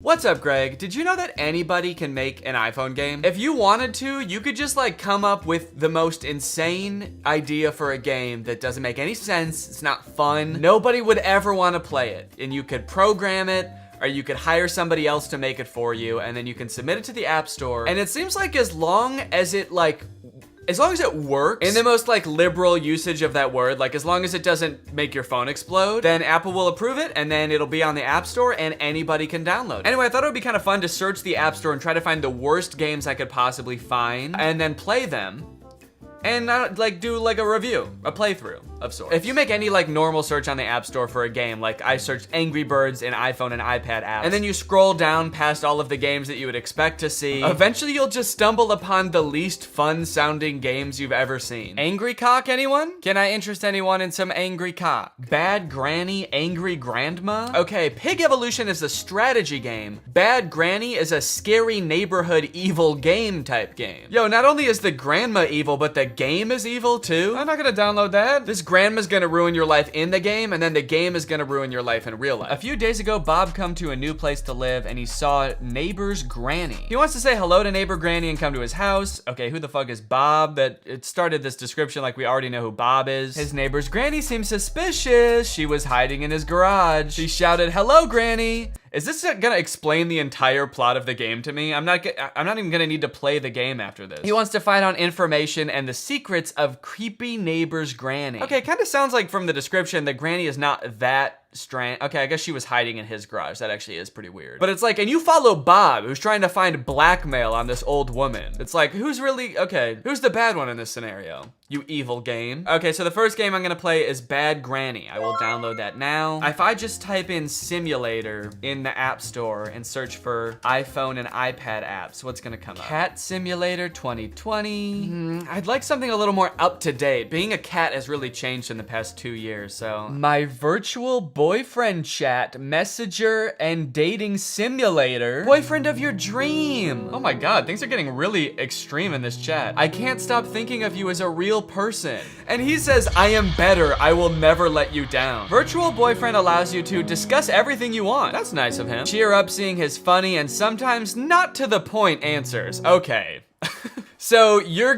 What's up, Greg? Did you know that anybody can make an iPhone game? If you wanted to, you could just like come up with the most insane idea for a game that doesn't make any sense. It's not fun. Nobody would ever want to play it. And you could program it, or you could hire somebody else to make it for you, and then you can submit it to the App Store. And it seems like as long as it works in the most like liberal usage of that word, like as long as it doesn't make your phone explode, then Apple will approve it, and then it'll be on the App Store and anybody can download it. Anyway, I thought it would be kind of fun to search the App Store and try to find the worst games I could possibly find and then play them and like do like a review, a playthrough of sorts. If you make any like normal search on the App Store for a game, like I searched Angry Birds in iPhone and iPad apps, and then you scroll down past all of the games that you would expect to see, eventually you'll just stumble upon the least fun sounding games you've ever seen. Angry Cock, anyone? Can I interest anyone in some Angry Cock? Bad Granny, Angry Grandma? Okay, Pig Evolution is a strategy game. Bad Granny is a scary neighborhood evil game type game. Yo, not only is the grandma evil, but the game is evil too? I'm not gonna download that. This grandma's gonna ruin your life in the game, and then the game is gonna ruin your life in real life. A few days ago, Bob come to a new place to live, and he saw neighbor's granny. He wants to say hello to neighbor granny and come to his house. Okay, who the fuck is Bob? That it started this description like we already know who Bob is. His neighbor's granny seems suspicious. She was hiding in his garage. She shouted, "Hello, granny." Is this gonna explain the entire plot of the game to me? I'm not even gonna need to play the game after this. He wants to find out information and the secrets of creepy neighbor's granny. Okay, it kind of sounds like from the description that granny is not that strange. Okay, I guess she was hiding in his garage. That actually is pretty weird. But it's like, and you follow Bob, who's trying to find blackmail on this old woman. It's like, who's the bad one in this scenario? You evil game. Okay, so the first game I'm gonna play is Bad Granny. I will download that now. If I just type in simulator in the App Store and search for iPhone and iPad apps, what's gonna come up? Cat Simulator 2020. I'd like something a little more up to date. Being a cat has really changed in the past 2 years, so. My virtual boyfriend chat, messenger, and dating simulator. Boyfriend of your dream. Oh my God, things are getting really extreme in this chat. I can't stop thinking of you as a real person. And he says, I am better. I will never let you down. Virtual boyfriend allows you to discuss everything you want. That's nice of him. Cheer up seeing his funny and sometimes not to the point answers. Okay. So you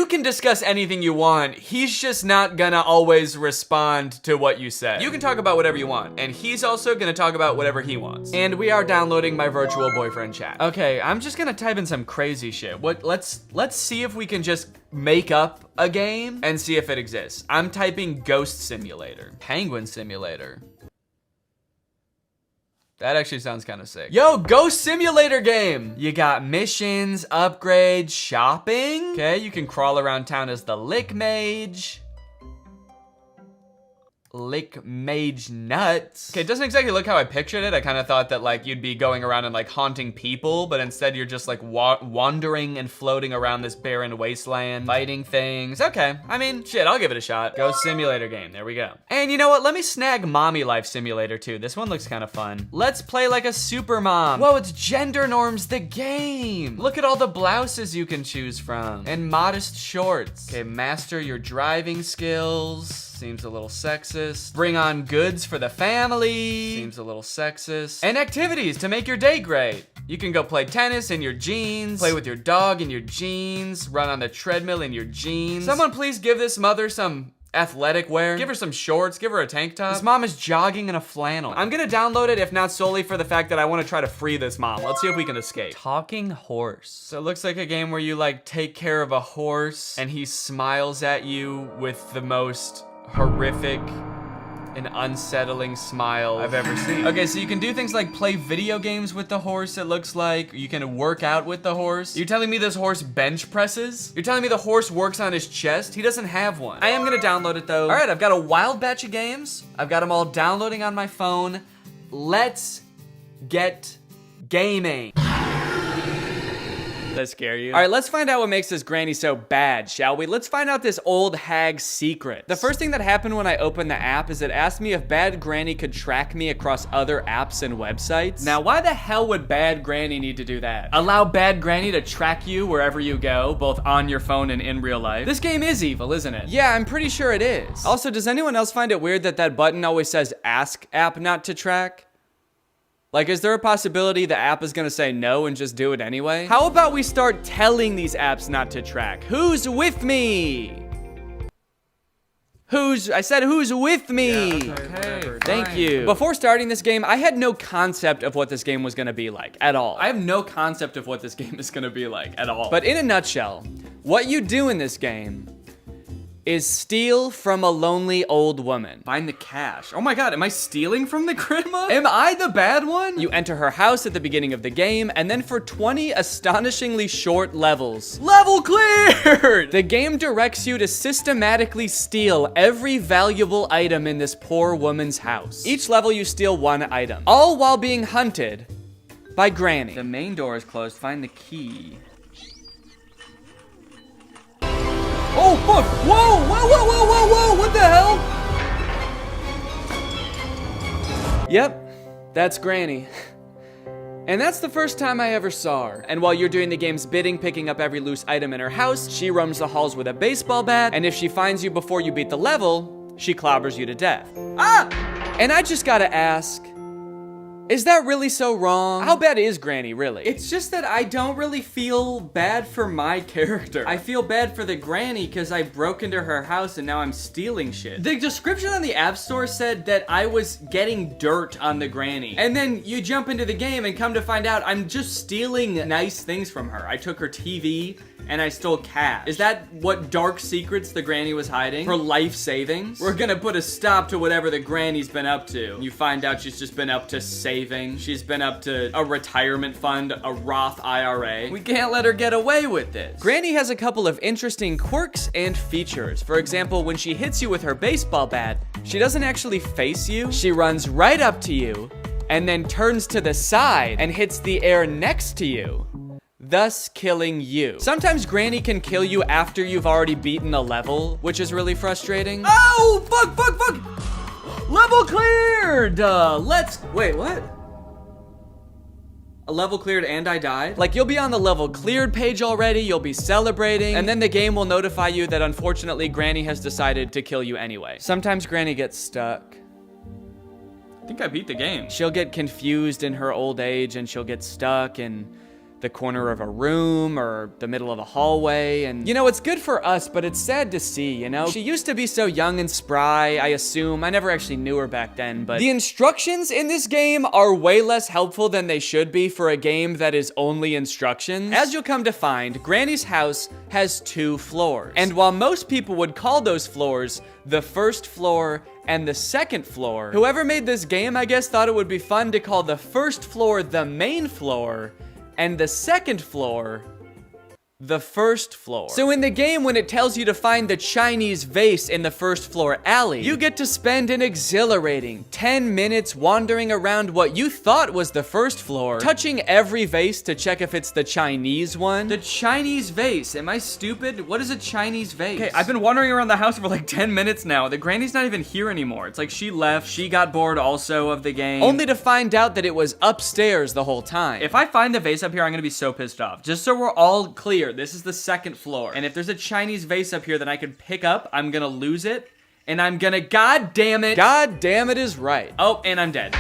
can discuss anything you want. He's just not gonna always respond to what you say. You can talk about whatever you want, and he's also gonna talk about whatever he wants. And we are downloading my virtual boyfriend chat. Okay, I'm just gonna type in some crazy shit. Let's see if we can just make up a game and see if it exists. I'm typing Ghost Simulator, Penguin Simulator. That actually sounds kind of sick. Yo, Ghost Simulator game! You got missions, upgrades, shopping. Okay, you can crawl around town as the Lick Mage. Lick Mage nuts. Okay, it doesn't exactly look how I pictured it. I kind of thought that like you'd be going around and like haunting people, but instead you're just like wandering and floating around this barren wasteland, fighting things. Okay, I mean, shit, I'll give it a shot. Ghost Simulator game, there we go. And you know what? Let me snag Mommy Life Simulator too. This one looks kind of fun. Let's play like a super mom. Whoa, it's Gender Norms the game. Look at all the blouses you can choose from and modest shorts. Okay, master your driving skills. Seems a little sexist. Bring on goods for the family. Seems a little sexist. And activities to make your day great. You can go play tennis in your jeans, play with your dog in your jeans, run on the treadmill in your jeans. Someone please give this mother some athletic wear. Give her some shorts, give her a tank top. This mom is jogging in a flannel. I'm gonna download it, if not solely for the fact that I wanna try to free this mom. Let's see if we can escape. Talking horse. So it looks like a game where you like take care of a horse and he smiles at you with the most horrific and unsettling smile I've ever seen. Okay, so you can do things like play video games with the horse, it looks like. You can work out with the horse. You're telling me this horse bench presses? You're telling me the horse works on his chest? He doesn't have one. I am gonna download it though. All right, I've got a wild batch of games. I've got them all downloading on my phone. Let's get gaming. That scare you? All right, let's find out what makes this granny so bad, shall we? Let's find out this old hag's secret. The first thing that happened when I opened the app is it asked me if Bad Granny could track me across other apps and websites. Now, why the hell would Bad Granny need to do that? Allow Bad Granny to track you wherever you go, both on your phone and in real life. This game is evil, isn't it? Yeah, I'm pretty sure it is. Also, does anyone else find it weird that that button always says ask app not to track? Like, is there a possibility the app is gonna say no and just do it anyway? How about we start telling these apps not to track? Who's with me? I said who's with me? Yeah, okay, Thank you. Before starting this game, I had no concept of what this game was gonna be like, at all. I have no concept of what this game is gonna be like, at all. But in a nutshell, what you do in this game is steal from a lonely old woman. Find the cash. Oh my god, am I stealing from the grandma? Am I the bad one? You enter her house at the beginning of the game, and then for 20 astonishingly short levels. Level cleared! The game directs you to systematically steal every valuable item in this poor woman's house. Each level you steal one item, all while being hunted by Granny. The main door is closed, find the key. Oh, fuck! Whoa! Whoa, whoa, whoa, whoa, whoa! What the hell? Yep, that's Granny. And that's the first time I ever saw her. And while you're doing the game's bidding, picking up every loose item in her house, she roams the halls with a baseball bat, and if she finds you before you beat the level, she clobbers you to death. Ah! And I just gotta ask, is that really so wrong? How bad is Granny, really? It's just that I don't really feel bad for my character. I feel bad for the Granny because I broke into her house and now I'm stealing shit. The description on the App Store said that I was getting dirt on the Granny. And then you jump into the game and come to find out I'm just stealing nice things from her. I took her TV and I stole cash. Is that what dark secrets the Granny was hiding? Her life savings? We're gonna put a stop to whatever the Granny's been up to. You find out she's just been up to saving. She's been up to a retirement fund, a Roth IRA. We can't let her get away with this. Granny has a couple of interesting quirks and features. For example, when she hits you with her baseball bat, she doesn't actually face you. She runs right up to you and then turns to the side and hits the air next to you, thus killing you. Sometimes Granny can kill you after you've already beaten a level, which is really frustrating. Oh, fuck, fuck, fuck! Level cleared! Wait, what? A level cleared and I died? Like, you'll be on the level cleared page already, you'll be celebrating, and then the game will notify you that unfortunately Granny has decided to kill you anyway. Sometimes Granny gets stuck. I think I beat the game. She'll get confused in her old age and she'll get stuck in the corner of a room or the middle of a hallway, and you know, it's good for us, but it's sad to see, you know? She used to be so young and spry, I assume. I never actually knew her back then, but the instructions in this game are way less helpful than they should be for a game that is only instructions. As you'll come to find, Granny's house has 2 floors, and while most people would call those floors the first floor and the second floor, whoever made this game, I guess, thought it would be fun to call the first floor the main floor and the second floor the first floor. So in the game, when it tells you to find the Chinese vase in the first floor alley, you get to spend an exhilarating 10 minutes wandering around what you thought was the first floor, touching every vase to check if it's the Chinese one. The Chinese vase, am I stupid? What is a Chinese vase? Okay, I've been wandering around the house for like 10 minutes now. The Granny's not even here anymore. It's like she left, she got bored also of the game, only to find out that it was upstairs the whole time. If I find the vase up here, I'm gonna be so pissed off. Just so we're all clear, this is the second floor. And if there's a Chinese vase up here that I could pick up, I'm gonna lose it. And I'm gonna, God damn it. God damn it is right. Oh, and I'm dead.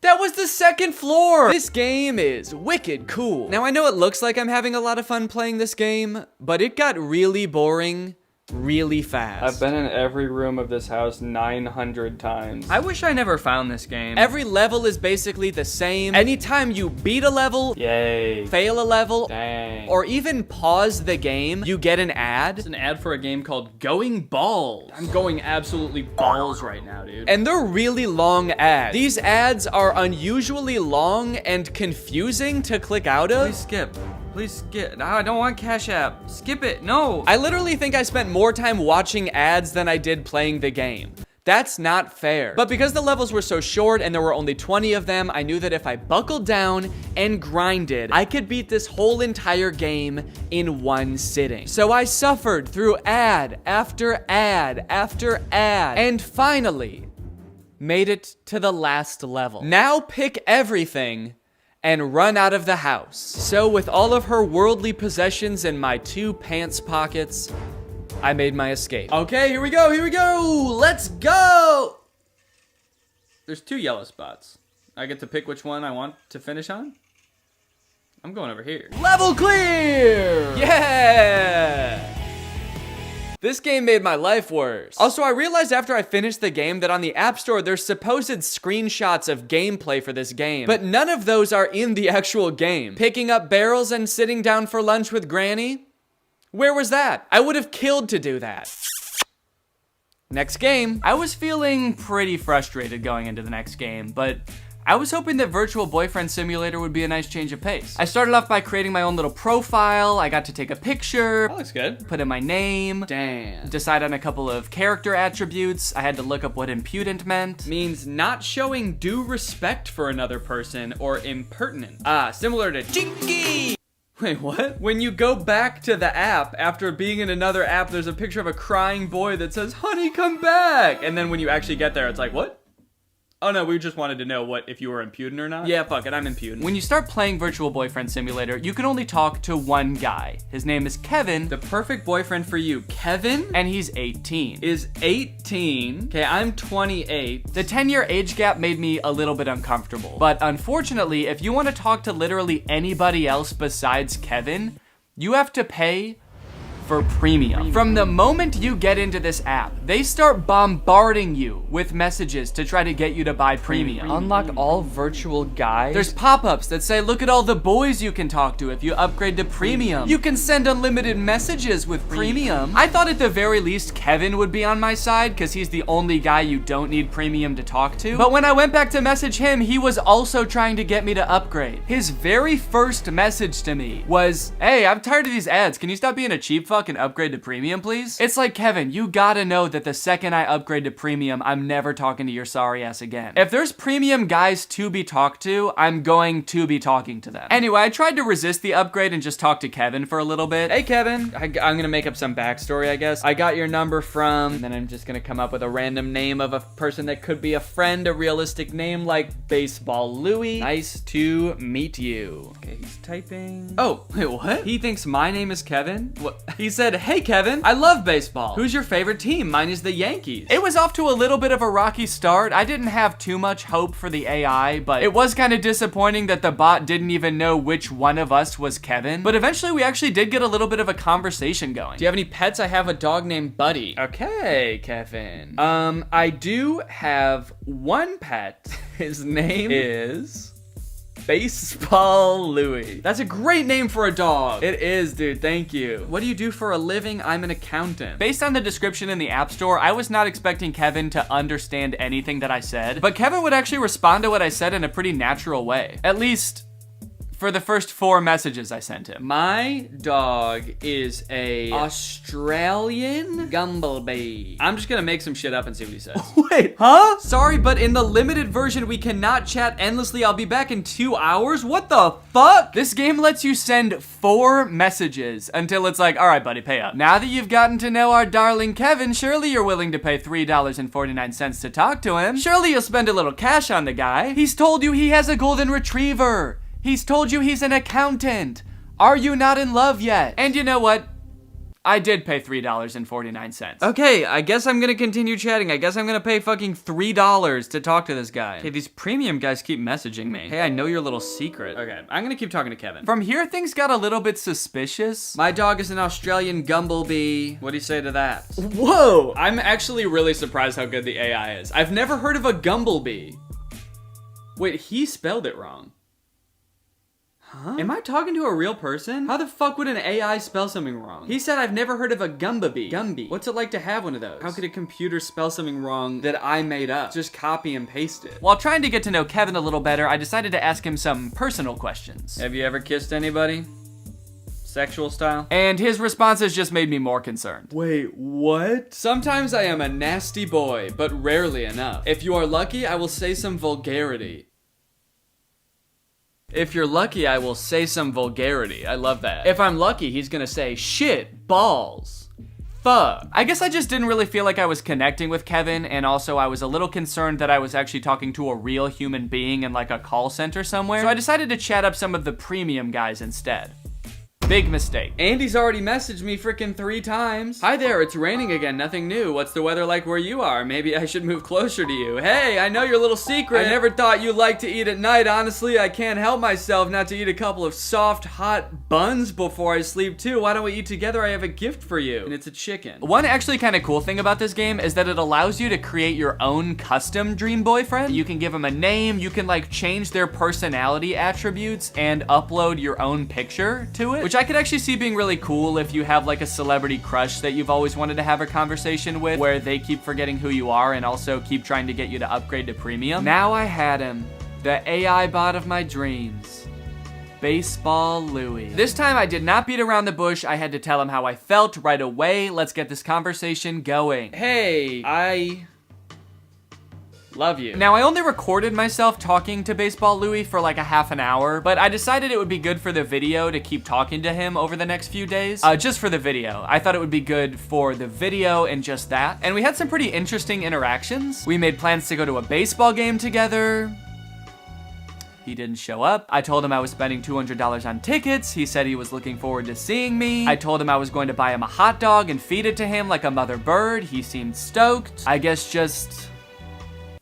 That was the second floor. This game is wicked cool. Now, I know it looks like I'm having a lot of fun playing this game, but it got really boring really fast. I've been in every room of this house 900 times. I wish I never found this game. Every level is basically the same. Anytime you beat a level, yay, fail a level, dang, or even pause the game, you get an ad. It's an ad for a game called Going Balls. I'm going absolutely balls right now, dude. And they're really long ads. These ads are unusually long and confusing to click out of. Please skip. Please skip. No, I don't want Cash App. Skip it. No. I literally think I spent more time watching ads than I did playing the game. That's not fair. But because the levels were so short and there were only 20 of them, I knew that if I buckled down and grinded, I could beat this whole entire game in one sitting. So I suffered through ad after ad after ad, and finally made it to the last level. Now pick everything and run out of the house. So with all of her worldly possessions in my 2 pants pockets, I made my escape. Okay, here we go, let's go! There's 2 yellow spots. I get to pick which one I want to finish on? I'm going over here. Level clear! Yeah! This game made my life worse. Also, I realized after I finished the game that on the App Store, there's supposed screenshots of gameplay for this game, but none of those are in the actual game. Picking up barrels and sitting down for lunch with Granny? Where was that? I would have killed to do that. Next game. I was feeling pretty frustrated going into the next game, but I was hoping that Virtual Boyfriend Simulator would be a nice change of pace. I started off by creating my own little profile. I got to take a picture. That looks good. Put in my name. Damn. Decide on a couple of character attributes. I had to look up what impudent meant. Means not showing due respect for another person or impertinent. Similar to Chinky. Wait, what? When you go back to the app after being in another app, there's a picture of a crying boy that says, "Honey, come back." And then when you actually get there, it's like, what? Oh no, we just wanted to know if you were impudent or not. Yeah, fuck it, I'm impudent. When you start playing Virtual Boyfriend Simulator, you can only talk to one guy. His name is Kevin. The perfect boyfriend for you. Kevin? And he's 18. Is 18. Okay, I'm 28. The 10-year age gap made me a little bit uncomfortable. But unfortunately, if you want to talk to literally anybody else besides Kevin, you have to pay for premium. From the moment you get into this app, they start bombarding you with messages to try to get you to buy premium. Unlock all virtual guys. There's pop-ups that say, look at all the boys you can talk to if you upgrade to premium. You can send unlimited messages with premium. I thought at the very least Kevin would be on my side because he's the only guy you don't need premium to talk to. But when I went back to message him, he was also trying to get me to upgrade. His very first message to me was, "Hey, I'm tired of these ads. Can you stop being a cheap fuck and upgrade to premium, please?" It's like, Kevin, you gotta know that the second I upgrade to premium, I'm never talking to your sorry ass again. If there's premium guys to be talked to, I'm going to be talking to them. Anyway, I tried to resist the upgrade and just talk to Kevin for a little bit. Hey Kevin, I'm gonna make up some backstory, I guess. I got your number from, and then I'm just gonna come up with a random name of a person that could be a friend, a realistic name like Baseball Louie. Nice to meet you. Okay, he's typing. Oh, wait, what? He thinks my name is Kevin? What? He said, "Hey Kevin, I love baseball. Who's your favorite team? Mine is the Yankees." It was off to a little bit of a rocky start. I didn't have too much hope for the AI, but it was kind of disappointing that the bot didn't even know which one of us was Kevin. But eventually we actually did get a little bit of a conversation going. Do you have any pets? I have a dog named Buddy. Okay, Kevin. I do have one pet. His name is Baseball Louie. That's a great name for a dog. It is, dude. Thank you. What do you do for a living? I'm an accountant. Based on the description in the App Store, I was not expecting Kevin to understand anything that I said, but Kevin would actually respond to what I said in a pretty natural way. At least for the first 4 messages I sent him. My dog is a Australian Gumblebee. I'm just gonna make some shit up and see what he says. Wait, huh? Sorry, but in the limited version, we cannot chat endlessly. I'll be back in 2 hours. What the fuck? This game lets you send 4 messages until it's like, all right, buddy, pay up. Now that you've gotten to know our darling Kevin, surely you're willing to pay $3.49 to talk to him. Surely you'll spend a little cash on the guy. He's told you he has a golden retriever. He's told you he's an accountant. Are you not in love yet? And you know what? I did pay $3.49. Okay, I guess I'm gonna continue chatting. I guess I'm gonna pay fucking $3 to talk to this guy. Okay, these premium guys keep messaging me. Hey, I know your little secret. Okay, I'm gonna keep talking to Kevin. From here, things got a little bit suspicious. My dog is an Australian Gumblebee. What do you say to that? Whoa! I'm actually really surprised how good the AI is. I've never heard of a Gumblebee. Wait, he spelled it wrong. Huh? Am I talking to a real person? How the fuck would an AI spell something wrong? He said I've never heard of a Gumblebee. Gumby. What's it like to have one of those? How could a computer spell something wrong that I made up? Just copy and paste it. While trying to get to know Kevin a little better, I decided to ask him some personal questions. Have you ever kissed anybody? Sexual style? And his responses just made me more concerned. Wait, what? Sometimes I am a nasty boy, but rarely enough. If you are lucky, I will say some vulgarity. If you're lucky, I will say some vulgarity. I love that. If I'm lucky, he's gonna say shit, balls, fuck. I guess I just didn't really feel like I was connecting with Kevin, and also I was a little concerned that I was actually talking to a real human being in like a call center somewhere. So I decided to chat up some of the premium guys instead. Big mistake. Andy's already messaged me freaking 3 times. Hi there, it's raining again, nothing new. What's the weather like where you are? Maybe I should move closer to you. Hey, I know your little secret. I never thought you liked to eat at night. Honestly, I can't help myself not to eat a couple of soft, hot buns before I sleep too. Why don't we eat together? I have a gift for you. And it's a chicken. One actually kind of cool thing about this game is that it allows you to create your own custom dream boyfriend. You can give them a name, you can like change their personality attributes and upload your own picture to it, which I could actually see being really cool if you have like a celebrity crush that you've always wanted to have a conversation with, where they keep forgetting who you are and also keep trying to get you to upgrade to premium. Now I had him, the AI bot of my dreams. Baseball Louie. This time I did not beat around the bush. I had to tell him how I felt right away. Let's get this conversation going. Hey, I love you. Now, I only recorded myself talking to Baseball Louie for like a half an hour, but I decided it would be good for the video to keep talking to him over the next few days. Just for the video. I thought it would be good for the video and just that. And we had some pretty interesting interactions. We made plans to go to a baseball game together. He didn't show up. I told him I was spending $200 on tickets. He said he was looking forward to seeing me. I told him I was going to buy him a hot dog and feed it to him like a mother bird. He seemed stoked. I guess just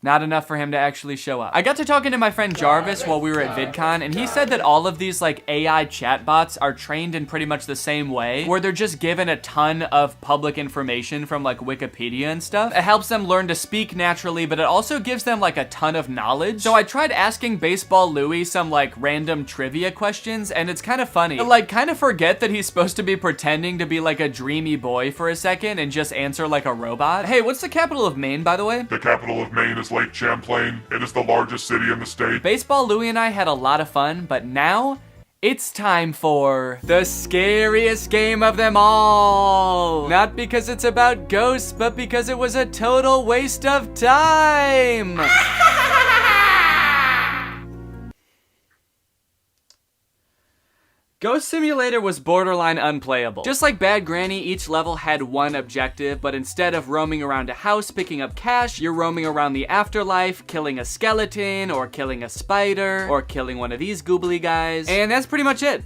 not enough for him to actually show up. I got to talking to my friend Jarvis while we were at VidCon, and he said that all of these like AI chatbots are trained in pretty much the same way, where they're just given a ton of public information from like Wikipedia and stuff. It helps them learn to speak naturally, but it also gives them like a ton of knowledge. So I tried asking Baseball Louie some like random trivia questions, and it's kind of funny. I like kind of forget that he's supposed to be pretending to be like a dreamy boy for a second and just answer like a robot. Hey, what's the capital of Maine, by the way? The capital of Maine is Lake Champlain. It is the largest city in the state. Baseball Louie and I had a lot of fun, but now it's time for the scariest game of them all. Not because it's about ghosts, but because it was a total waste of time. Ghost Simulator was borderline unplayable. Just like Bad Granny, each level had one objective, but instead of roaming around a house picking up cash, you're roaming around the afterlife, killing a skeleton, or killing a spider, or killing one of these goobly guys. And that's pretty much it.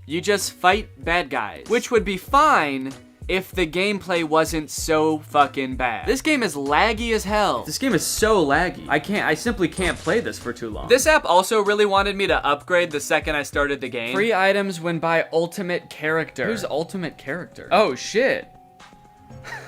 You just fight bad guys, which would be fine if the gameplay wasn't so fucking bad. This game is laggy as hell. This game is so laggy. I simply can't play this for too long. This app also really wanted me to upgrade the second I started the game. Free items when by ultimate character. Who's ultimate character? Oh shit.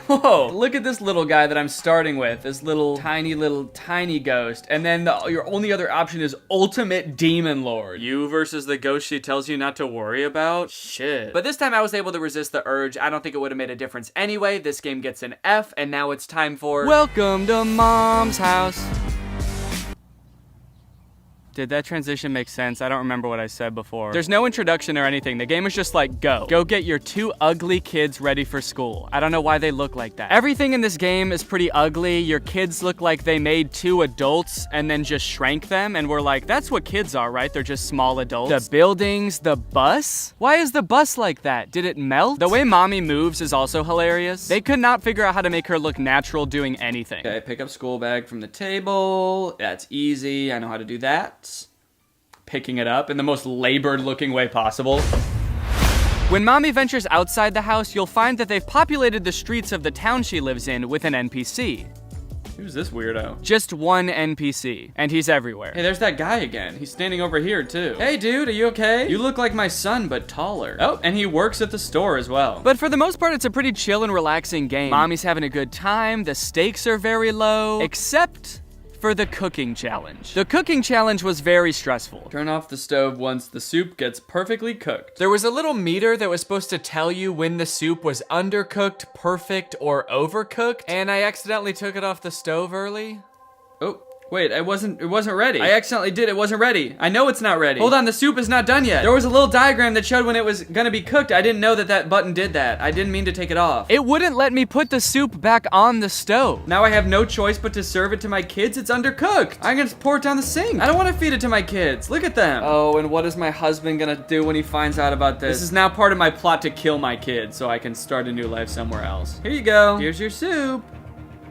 Whoa, look at this little guy that I'm starting with. This little tiny ghost. And then your only other option is ultimate demon lord. You versus the ghost she tells you not to worry about? Shit. But this time I was able to resist the urge. I don't think it would have made a difference anyway. This game gets an F, and now it's time for Welcome to Mom's House. Did that transition make sense? I don't remember what I said before. There's no introduction or anything. The game is just like, go. Go get your 2 ugly kids ready for school. I don't know why they look like that. Everything in this game is pretty ugly. Your kids look like they made 2 adults and then just shrank them, and we're like, that's what kids are, right? They're just small adults. The buildings, the bus? Why is the bus like that? Did it melt? The way mommy moves is also hilarious. They could not figure out how to make her look natural doing anything. Okay, pick up school bag from the table. That's easy. I know how to do that. Picking it up in the most labored looking way possible. When mommy ventures outside the house, you'll find that they've populated the streets of the town she lives in with an NPC. Who's this weirdo? Just one NPC, and he's everywhere. Hey, there's that guy again. He's standing over here too. Hey dude, are you okay? You look like my son, but taller. Oh, and he works at the store as well. But for the most part, it's a pretty chill and relaxing game. Mommy's having a good time, the stakes are very low, except for the cooking challenge. The cooking challenge was very stressful. Turn off the stove once the soup gets perfectly cooked. There was a little meter that was supposed to tell you when the soup was undercooked, perfect, or overcooked, and I accidentally took it off the stove early. Oh. Wait, it wasn't ready. I accidentally did, it wasn't ready. I know it's not ready. Hold on, the soup is not done yet. There was a little diagram that showed when it was gonna be cooked. I didn't know that that button did that. I didn't mean to take it off. It wouldn't let me put the soup back on the stove. Now I have no choice but to serve it to my kids. It's undercooked. I'm gonna pour it down the sink. I don't wanna feed it to my kids. Look at them. Oh, and what is my husband gonna do when he finds out about this? This is now part of my plot to kill my kids so I can start a new life somewhere else. Here you go. Here's your soup.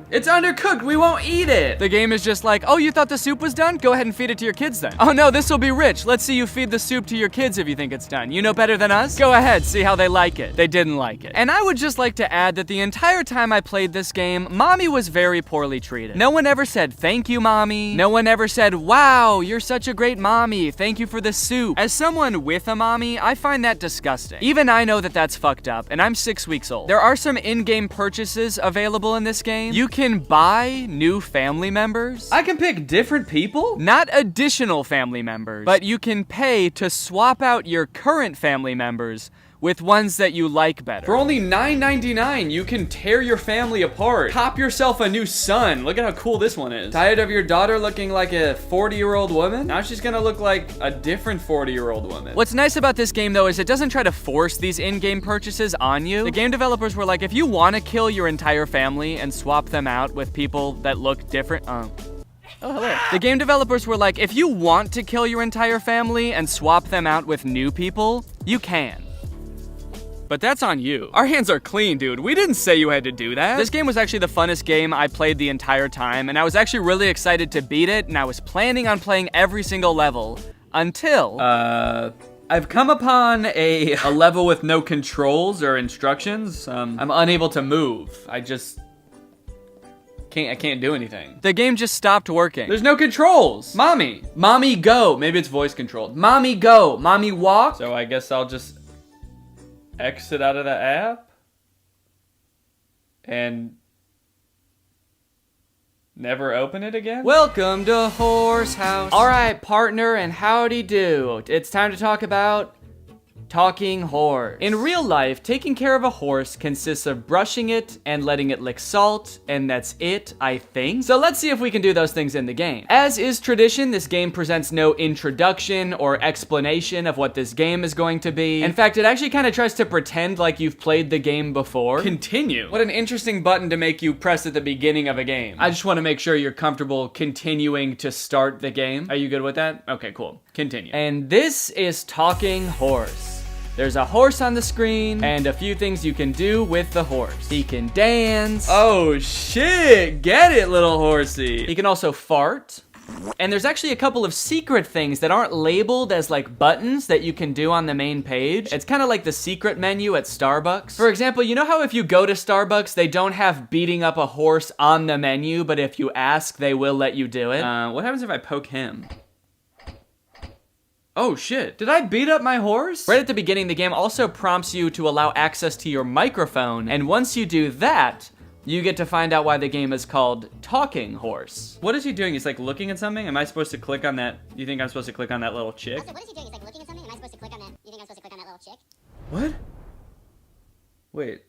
It's undercooked. We won't eat it. The game is just like, oh, you thought the soup was done? Go ahead and feed it to your kids then. Oh no, this will be rich. Let's see you feed the soup to your kids if you think it's done. You know better than us? Go ahead, see how they like it. They didn't like it. And I would just like to add that the entire time I played this game, Mommy was very poorly treated. No one ever said, thank you, Mommy. No one ever said, wow, you're such a great mommy. Thank you for the soup. As someone with a mommy, I find that disgusting. Even I know that that's fucked up, and I'm 6 weeks old. There are some in-game purchases available in this game. You can buy new family members. I can pick different people? Not additional family members, but you can pay to swap out your current family members with ones that you like better. For only $9.99, you can tear your family apart. Pop yourself a new son. Look at how cool this one is. Tired of your daughter looking like a 40-year-old woman? Now she's gonna look like a different 40-year-old woman. What's nice about this game, though, is it doesn't try to force these in-game purchases on you. The game developers were like, if you want to kill your entire family and swap them out with people that look different, Oh, hello. The game developers were like, if you want to kill your entire family and swap them out with new people, you can. But that's on you. Our hands are clean, dude. We didn't say you had to do that. This game was actually the funnest game I played the entire time, and I was actually really excited to beat it, and I was planning on playing every single level until... I've come upon a level with no controls or instructions. I'm unable to move. I can't do anything. The game just stopped working. There's no controls. Mommy go. Maybe it's voice controlled. Mommy go. Mommy walk. So I guess I'll just exit out of the app and never open it again? Welcome to Horse House. All right, partner, and howdy do. It's time to talk about talking horse. In real life, taking care of a horse consists of brushing it and letting it lick salt, and that's it, I think. So let's see if we can do those things in the game. As is tradition, this game presents no introduction or explanation of what this game is going to be. In fact, it actually kind of tries to pretend like you've played the game before. Continue. What an interesting button to make you press at the beginning of a game. I just want to make sure you're comfortable continuing to start the game. Are you good with that? Okay, cool. Continue. And this is Talking Horse. There's a horse on the screen, and a few things you can do with the horse. He can dance. Oh shit, get it, little horsey. He can also fart. And there's actually a couple of secret things that aren't labeled as like buttons that you can do on the main page. It's kind of like the secret menu at Starbucks. For example, you know how if you go to Starbucks, they don't have beating up a horse on the menu, but if you ask, they will let you do it? What happens if I poke him? Oh shit, did I beat up my horse? Right at the beginning, the game also prompts you to allow access to your microphone, and once you do that, you get to find out why the game is called Talking Horse. What is he doing? He's like looking at something? Am I supposed to click on that? You think I'm supposed to click on that little chick? Also, what is he doing? He's like looking at something? Am I supposed to click on that? You think I'm supposed to click on that little chick? What? Wait.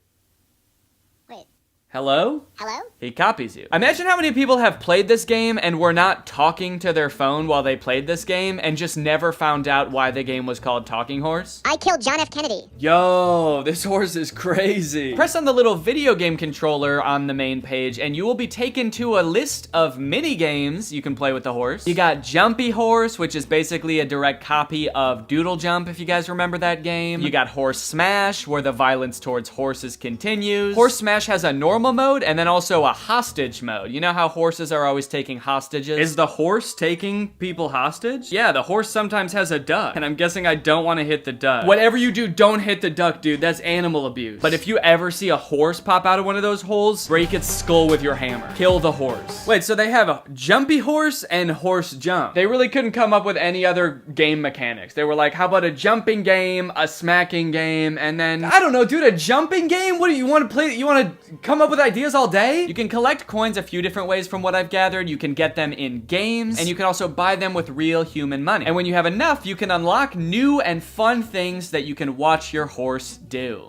Wait. Hello? Hello? He copies you. Imagine how many people have played this game and were not talking to their phone while they played this game and just never found out why the game was called Talking Horse. I killed John F. Kennedy. Yo, this horse is crazy. Press on the little video game controller on the main page and you will be taken to a list of mini games you can play with the horse. You got Jumpy Horse, which is basically a direct copy of Doodle Jump, if you guys remember that game. You got Horse Smash, where the violence towards horses continues. Horse Smash has a normal mode and then also a hostage mode. You know how horses are always taking hostages? Is the horse taking people hostage? Yeah, the horse sometimes has a duck, and I'm guessing I don't want to hit the duck. Whatever you do, don't hit the duck, dude. That's animal abuse. But if you ever see a horse pop out of one of those holes, break its skull with your hammer. Kill the horse. Wait, so they have a Jumpy Horse and Horse Jump. They really couldn't come up with any other game mechanics. They were like, how about a jumping game, a smacking game, and then, I don't know, dude, a jumping game? What do you want to play? You want to come up with ideas all day? You can collect coins a few different ways from what I've gathered. You can get them in games, and you can also buy them with real human money. And when you have enough, you can unlock new and fun things that you can watch your horse do.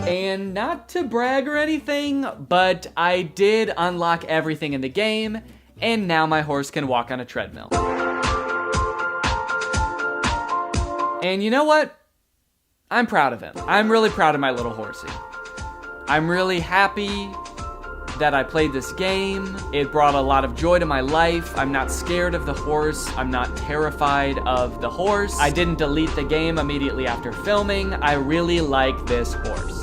And not to brag or anything, but I did unlock everything in the game, and now my horse can walk on a treadmill. And you know what? I'm proud of him. I'm really proud of my little horsey. I'm really happy that I played this game. It brought a lot of joy to my life. I'm not scared of the horse. I'm not terrified of the horse. I didn't delete the game immediately after filming. I really like this horse.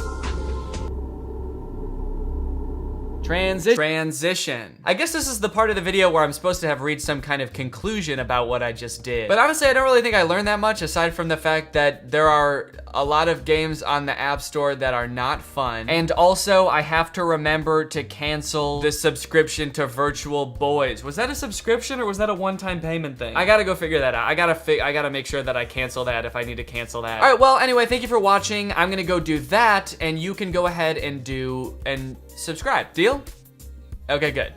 Transition. I guess this is the part of the video where I'm supposed to have reached some kind of conclusion about what I just did. But honestly, I don't really think I learned that much aside from the fact that there are a lot of games on the App Store that are not fun. And also, I have to remember to cancel the subscription to Virtual Boys. Was that a subscription or was that a one-time payment thing? I gotta go figure that out. I gotta make sure that I cancel that if I need to cancel that. All right, well, anyway, thank you for watching. I'm gonna go do that, and you can go ahead and subscribe. Deal? Okay, good.